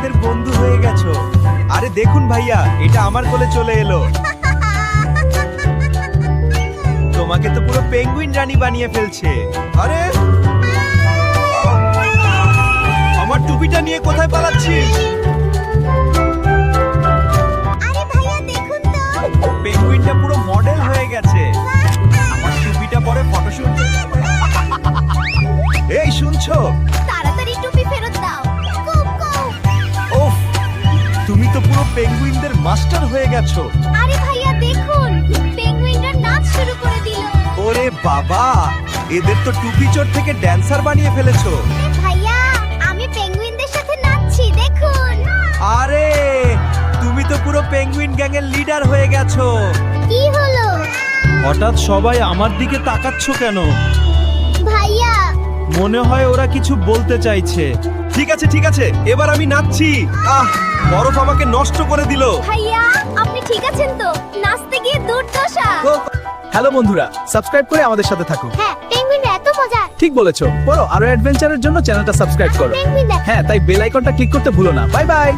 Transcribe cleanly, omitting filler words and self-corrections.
পেঙ্গুইনদের বন্ধু হয়ে গেছো। আরে দেখুন ভাইয়া, এটা আমার কোলে চলে এলো। তোমাকে তো পুরো পেঙ্গুইন রানী বানিয়ে ফেলছে। আরে আমার টুপিটা নিয়ে কোথায় পালাচ্ছিস? আরে ভাইয়া দেখুন তো। পেঙ্গুইনটা পুরো মডেল হয়ে গেছে। আমার টুপিটা পরে ফটোশুট। এই শুনছো? তাড়াতাড়ি টুপি ফেরত দাও। Cook cook. ওফ, তুমি তো পুরো পেঙ্গুইনদের মাস্টার হয়ে গেছো। আরে ভাইয়া দেখুন, পেঙ্গুইনরা নাচ শুরু করে দিল। ওরে বাবা, এদের তো টুপি চোর থেকে ড্যান্সার বানিয়ে ফেলেছো। ভাইয়া আমি পেঙ্গুইনদের সাথে নাচছি দেখুন। আরে তুমি তো পুরো পেঙ্গুইন গ্যাং এর লিডার হয়ে গেছো। কি হলো? হঠাৎ সবাই আমার দিকে তাকাচ্ছ কেন? ভাইয়া মনে হয় ওরা কিছু বলতে চাইছে। ঠিক আছে ঠিক আছে, এবার আমি নাচছি। বরফ আমাকে নষ্ট করে দিল। ভাইয়া আপনি ঠিক আছেন তো? নাচতে গিয়ে দুর্দশা। হ্যালো বন্ধুরা, সাবস্ক্রাইব করে আমাদের সাথে থাকো। হ্যাঁ, পেঙ্গুইনরা এত মজা। ঠিক বলেছো, পড়ো আরো অ্যাডভেঞ্চারের জন্য চ্যানেলটা সাবস্ক্রাইব করো। পেঙ্গুইন দেখ। হ্যাঁ, তাই বেল আইকনটা ক্লিক করতে ভুলো না। Bye bye.